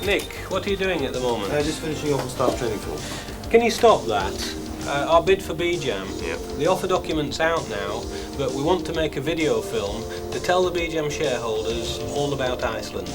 Nick, what are you doing at the moment? Just finishing off a staff training course. Can you stop that? Our bid for Bejam. Yep. The offer document's out now, but we want to make a video film to tell the Bejam shareholders all about Iceland.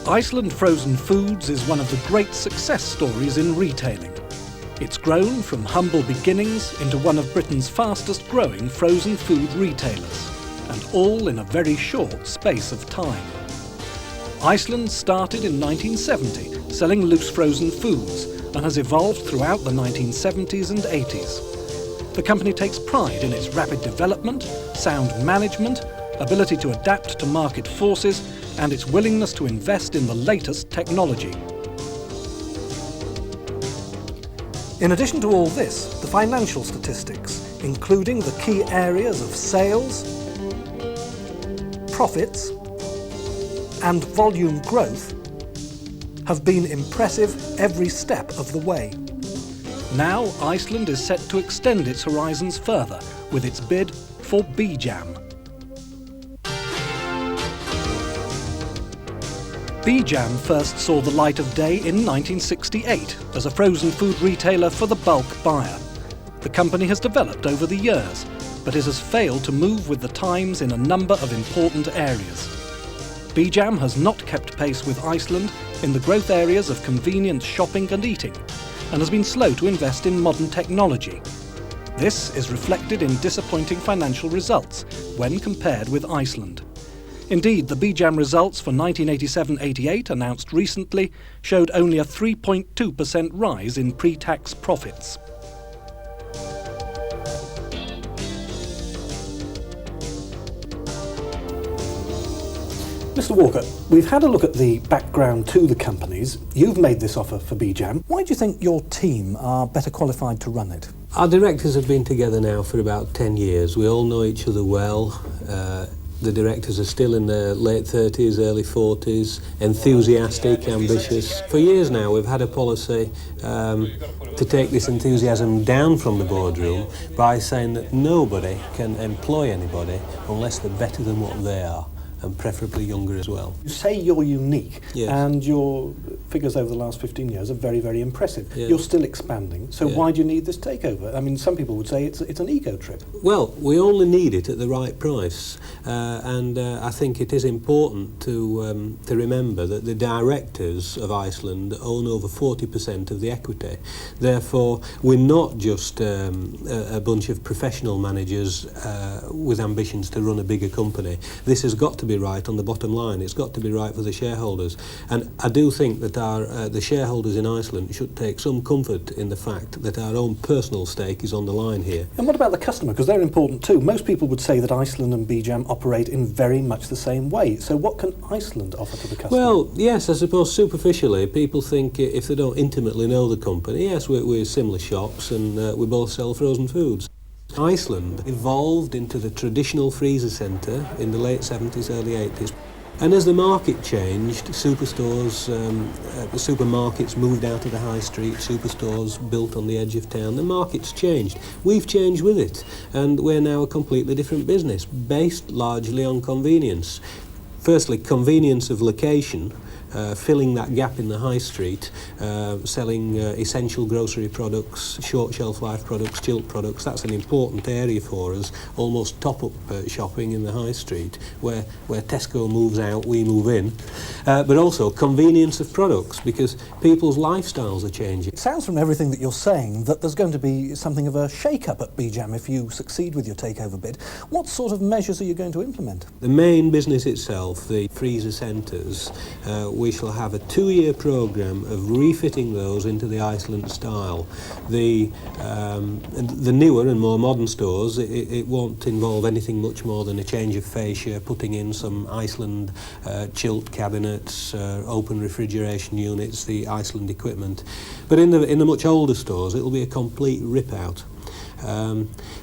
Iceland Frozen Foods is one of the great success stories in retailing. It's grown from humble beginnings into one of Britain's fastest growing frozen food retailers, and all in a very short space of time. Iceland started in 1970 selling loose frozen foods and has evolved throughout the 1970s and 80s. The company takes pride in its rapid development, sound management, ability to adapt to market forces, and its willingness to invest in the latest technology. In addition to all this, the financial statistics, including the key areas of sales, profits, and volume growth, have been impressive every step of the way. Now Iceland is set to extend its horizons further with its bid for Bejam. Bejam first saw the light of day in 1968 as a frozen food retailer for the bulk buyer. The company has developed over the years, but it has failed to move with the times in a number of important areas. Bejam has not kept pace with Iceland in the growth areas of convenient shopping and eating, and has been slow to invest in modern technology. This is reflected in disappointing financial results when compared with Iceland. Indeed, the Bejam results for 1987-88 announced recently showed only a 3.2% rise in pre-tax profits. Mr. Walker, we've had a look at the background to the companies. You've made this offer for Bejam. Why do you think your team are better qualified to run it? Our directors have been together now for about 10 years. We all know each other well. The directors are still in their late 30s, early 40s, enthusiastic, ambitious. For years now we've had a policy to take this enthusiasm down from the boardroom by saying that nobody can employ anybody unless they're better than what they are, and preferably younger as well. You say you're unique, yes, and your figures over the last 15 years are very, very impressive. Yeah. You're still expanding, so Yeah. why do you need this takeover? I mean, some people would say it's an ego trip. Well, we only need it at the right price, and I think it is important to remember that the directors of Iceland own over 40% of the equity. Therefore, we're not just a bunch of professional managers with ambitions to run a bigger company. This has got to be right on the bottom line. It's got to be right for the shareholders, and I do think that the shareholders in Iceland should take some comfort in the fact that our own personal stake is on the line here. And what about the customer? Because they're important too. Most people would say that Iceland and Bejam operate in very much the same way. So what can Iceland offer to the customer? Well, yes, I suppose superficially people think, if they don't intimately know the company, yes, we're similar shops and we both sell frozen foods. Iceland evolved into the traditional freezer centre in the late 70s, early 80s. And as the market changed, superstores, the supermarkets moved out of the high street, superstores built on the edge of town. The market's changed. We've changed with it, and we're now a completely different business, based largely on convenience. Firstly, convenience of location, filling that gap in the high street, selling essential grocery products, short shelf life products, chilled products. That's an important area for us, almost top-up shopping in the high street, where Tesco moves out, we move in. But also convenience of products, because people's lifestyles are changing. It sounds from everything that you're saying that there's going to be something of a shake-up at Bejam if you succeed with your takeover bid. What sort of measures are you going to implement? The main business itself, the freezer centres, we shall have a 2-year programme of refitting those into the Iceland style. The newer and more modern stores, it won't involve anything much more than a change of fascia, putting in some Iceland chilled cabinets, open refrigeration units, the Iceland equipment. But in the much older stores, it'll be a complete rip-out.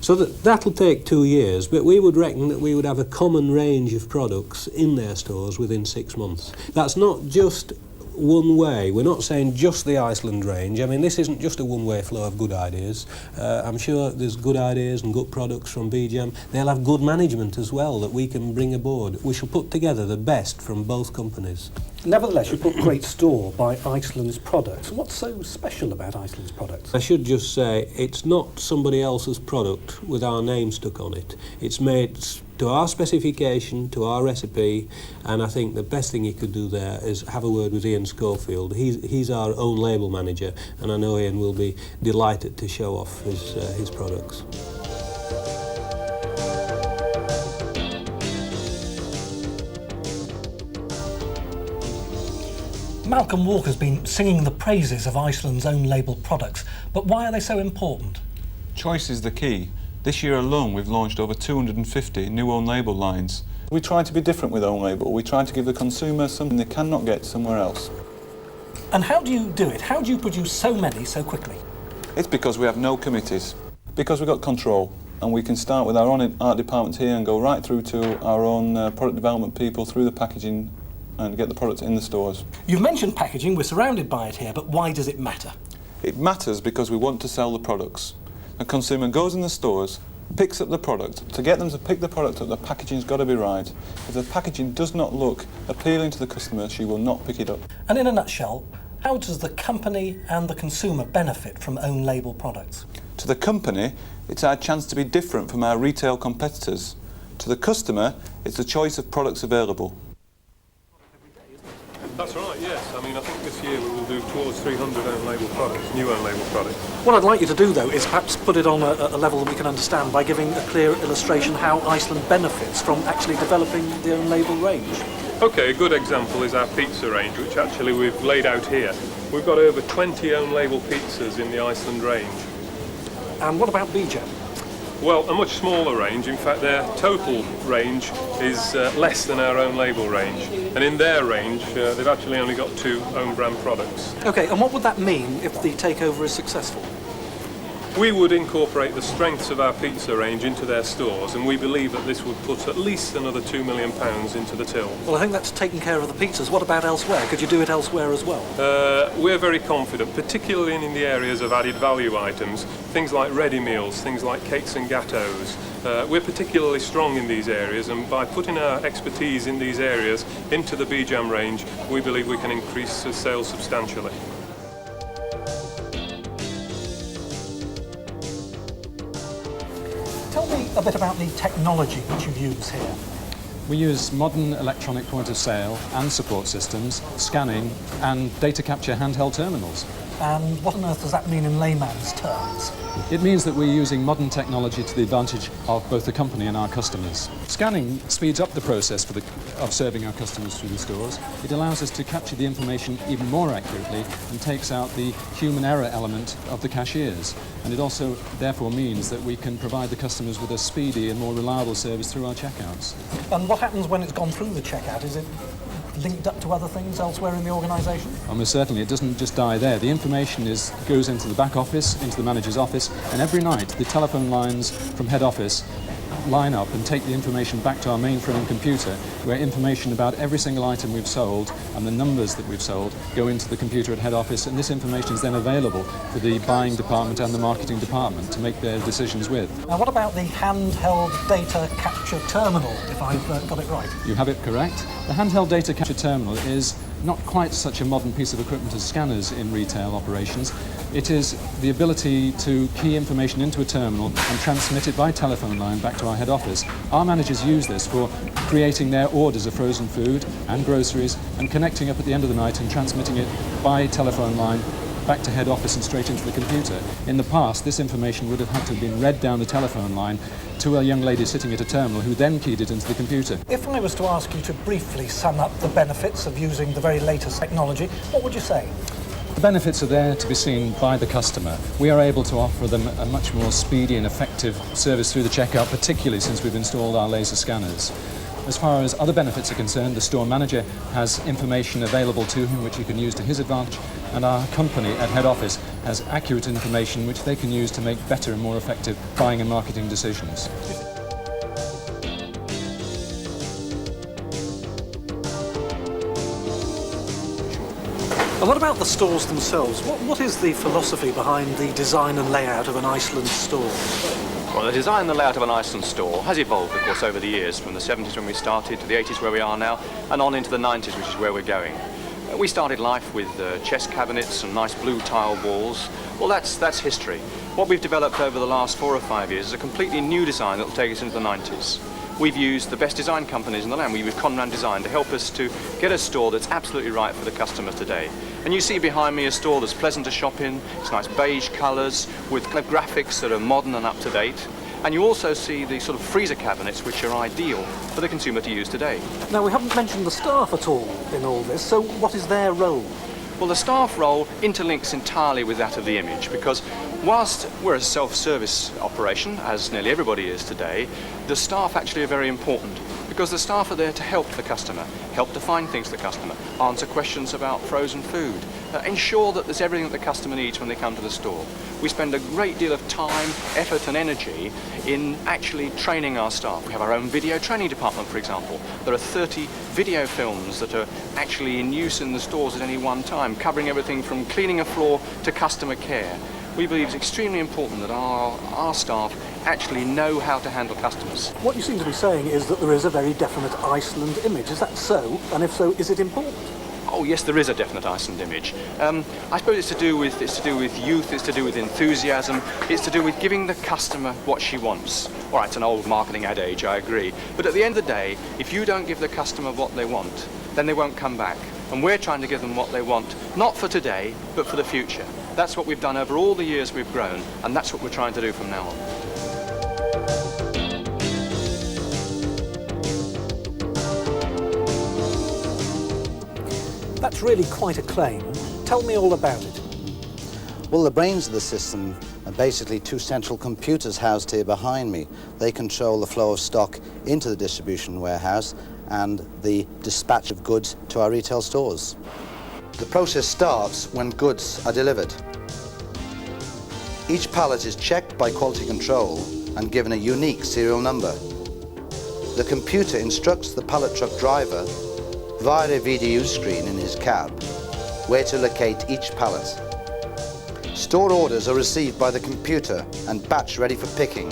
So that'll take 2 years, but we would reckon that we would have a common range of products in their stores within 6 months. That's not just one way. We're not saying just the Iceland range. I mean, this isn't just a one-way flow of good ideas. I'm sure there's good ideas and good products from Bejam. They'll have good management as well that we can bring aboard. We shall put together the best from both companies. Nevertheless, you put great store by Iceland's products. What's so special about Iceland's products? I should just say, it's not somebody else's product with our name stuck on it. It's made to our specification, to our recipe, and I think the best thing you could do there is have a word with Ian Schofield. He's our own label manager, and I know Ian will be delighted to show off his products. Malcolm Walker's been singing the praises of Iceland's own label products, but why are they so important? Choice is the key. This year alone we've launched over 250 new own label lines. We try to be different with own label. We try to give the consumer something they cannot get somewhere else. And how do you do it? How do you produce so many so quickly? It's because we have no committees, because we've got control, and we can start with our own art department here and go right through to our own product development people through the packaging and get the products in the stores. You've mentioned packaging, we're surrounded by it here, but why does it matter? It matters because we want to sell the products. A consumer goes in the stores, picks up the product. To get them to pick the product up, the packaging's got to be right. If the packaging does not look appealing to the customer, she will not pick it up. And in a nutshell, how does the company and the consumer benefit from own label products? To the company, it's our chance to be different from our retail competitors. To the customer, it's the choice of products available. That's right, yes. I mean, I think this year we will do towards 300 own label products, new own label products. What I'd like you to do, though, is perhaps put it on a level that we can understand by giving a clear illustration how Iceland benefits from actually developing the own label range. Okay, a good example is our pizza range, which actually we've laid out here. We've got over 20 own label pizzas in the Iceland range. And what about Bejam? Well, a much smaller range. In fact, their total range is less than our own label range. And in their range, they've actually only got 2 own brand products. OK, and what would that mean if the takeover is successful? We would incorporate the strengths of our pizza range into their stores, and we believe that this would put at least another £2 million into the till. Well, I think that's taking care of the pizzas. What about elsewhere? Could you do it elsewhere as well? We're very confident, particularly in the areas of added value items, things like ready meals, things like cakes and gâteaux. We're particularly strong in these areas, and by putting our expertise in these areas into the Bejam range, we believe we can increase sales substantially. Tell me a bit about the technology that you use here. We use modern electronic point of sale and support systems, scanning and data capture handheld terminals. And what on earth does that mean in layman's terms? It means that we're using modern technology to the advantage of both the company and our customers. Scanning speeds up the process of serving our customers through the stores. It allows us to capture the information even more accurately and takes out the human error element of the cashiers. And it also therefore means that we can provide the customers with a speedy and more reliable service through our checkouts. And what happens when it's gone through the checkout? Is it linked up to other things elsewhere in the organisation? Almost certainly, it doesn't just die there. The information goes into the back office, into the manager's office, and every night the telephone lines from head office line up and take the information back to our mainframe computer, where information about every single item we've sold and the numbers that we've sold go into the computer at head office, and this information is then available for the buying department and the marketing department to make their decisions with. Now, what about the handheld data capture terminal, if I've got it right? You have it correct. The handheld data capture terminal is not quite such a modern piece of equipment as scanners in retail operations. It is the ability to key information into a terminal and transmit it by telephone line back to our head office. Our managers use this for creating their orders of frozen food and groceries and connecting up at the end of the night and transmitting it by telephone line back to head office and straight into the computer. In the past, this information would have had to have been read down the telephone line to a young lady sitting at a terminal who then keyed it into the computer. If I was to ask you to briefly sum up the benefits of using the very latest technology, what would you say? The benefits are there to be seen by the customer. We are able to offer them a much more speedy and effective service through the checkout, particularly since we've installed our laser scanners. As far as other benefits are concerned, the store manager has information available to him which he can use to his advantage, and our company at head office has accurate information which they can use to make better and more effective buying and marketing decisions. And what about the stores themselves? What is the philosophy behind the design and layout of an Iceland store? Well, the design and the layout of an Iceland store has evolved, of course, over the years, from the 70s when we started to the 80s where we are now, and on into the 90s, which is where we're going. We started life with chest cabinets and nice blue tile walls. Well, that's history. What we've developed over the last 4 or 5 years is a completely new design that will take us into the 90s. We've used the best design companies in the land. We use Conran Design to help us to get a store that's absolutely right for the customer today. And you see behind me a store that's pleasant to shop in. It's nice beige colours with graphics that are modern and up to date. And you also see the sort of freezer cabinets which are ideal for the consumer to use today. Now, we haven't mentioned the staff at all in all this, so what is their role? Well, the staff role interlinks entirely with that of the image, because whilst we're a self-service operation, as nearly everybody is today, the staff actually are very important, because the staff are there to help the customer, help to find things for the customer, answer questions about frozen food, ensure that there's everything that the customer needs when they come to the store. We spend a great deal of time, effort and energy in actually training our staff. We have our own video training department, for example. There are 30 video films that are actually in use in the stores at any one time, covering everything from cleaning a floor to customer care. We believe it's extremely important that our staff actually know how to handle customers. What you seem to be saying is that there is a very definite Iceland image. Is that so? And if so, is it important? Oh yes, there is a definite Iceland image. I suppose it's to do with youth, it's to do with enthusiasm, it's to do with giving the customer what she wants. All right, it's an old marketing adage, I agree. But at the end of the day, if you don't give the customer what they want, then they won't come back. And we're trying to give them what they want, not for today, but for the future. That's what we've done over all the years we've grown, and that's what we're trying to do from now on. That's really quite a claim. Tell me all about it. Well, the brains of the system are basically 2 central computers housed here behind me. They control the flow of stock into the distribution warehouse and the dispatch of goods to our retail stores. The process starts when goods are delivered. Each pallet is checked by quality control and given a unique serial number. The computer instructs the pallet truck driver via a VDU screen in his cab where to locate each pallet. Store orders are received by the computer and batch ready for picking.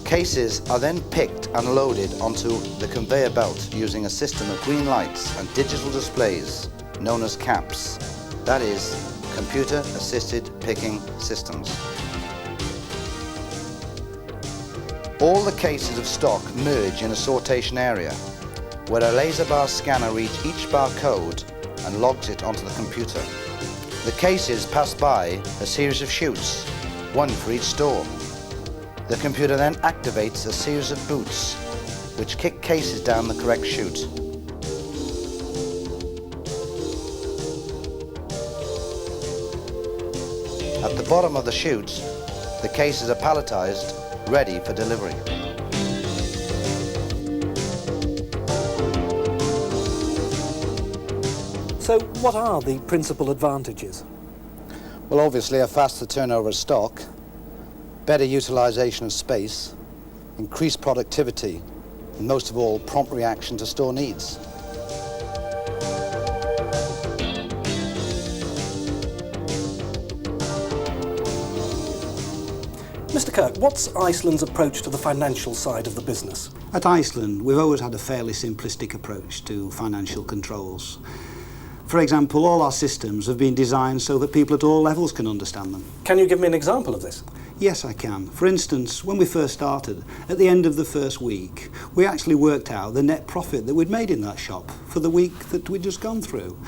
Cases are then picked and loaded onto the conveyor belt using a system of green lights and digital displays known as CAPS. That is, computer-assisted picking systems. All the cases of stock merge in a sortation area where a laser bar scanner reads each barcode and logs it onto the computer. The cases pass by a series of chutes, one for each store. The computer then activates a series of boots which kick cases down the correct chute. At the bottom of the chutes, the cases are palletized, ready for delivery. So what are the principal advantages? Well, obviously a faster turnover of stock, better utilization of space, increased productivity, and most of all, prompt reaction to store needs. Mr. Kirk, what's Iceland's approach to the financial side of the business? At Iceland, we've always had a fairly simplistic approach to financial controls. For example, all our systems have been designed so that people at all levels can understand them. Can you give me an example of this? Yes, I can. For instance, when we first started, at the end of the first week, we actually worked out the net profit that we'd made in that shop for the week that we'd just gone through.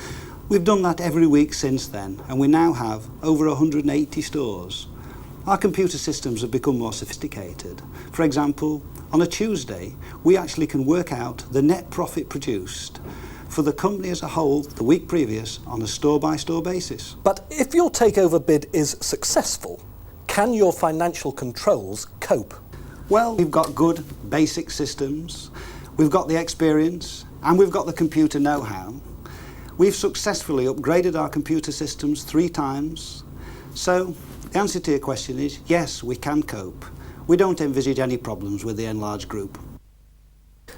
We've done that every week since then, and we now have over 180 stores. Our computer systems have become more sophisticated. For example, on a Tuesday, we actually can work out the net profit produced for the company as a whole the week previous on a store-by-store basis. But if your takeover bid is successful, can your financial controls cope? Well, we've got good basic systems, we've got the experience, and we've got the computer know-how. We've successfully upgraded our computer systems 3 times. So the answer to your question is yes, we can cope. We don't envisage any problems with the enlarged group.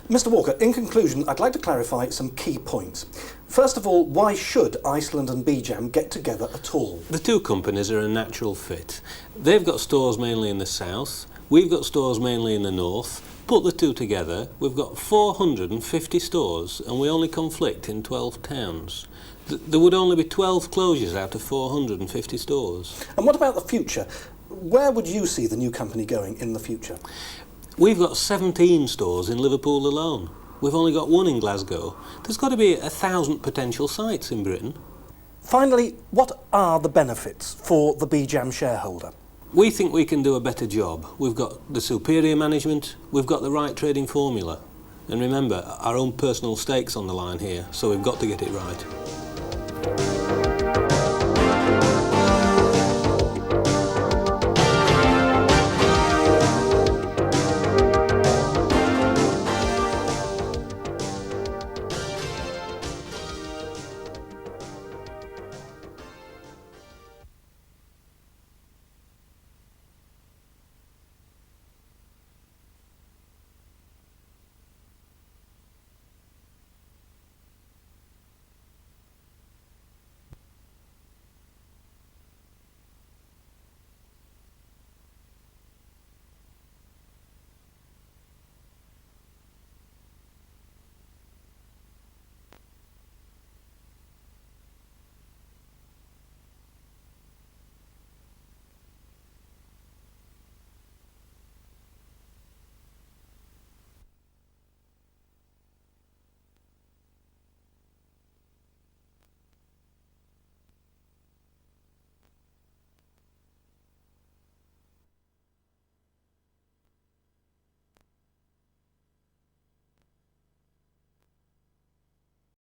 Mr. Walker, in conclusion, I'd like to clarify some key points. First of all, why should Iceland and Bejam get together at all? The two companies are a natural fit. They've got stores mainly in the south, we've got stores mainly in the north. Put the two together, we've got 450 stores and we only conflict in 12 towns. There would only be 12 closures out of 450 stores. And what about the future? Where would you see the new company going in the future? We've got 17 stores in Liverpool alone. We've only got 1 in Glasgow. There's got to be 1,000 potential sites in Britain. Finally, what are the benefits for the Bejam shareholder? We think we can do a better job. We've got the superior management, we've got the right trading formula. And remember, our own personal stakes on the line here, so we've got to get it right.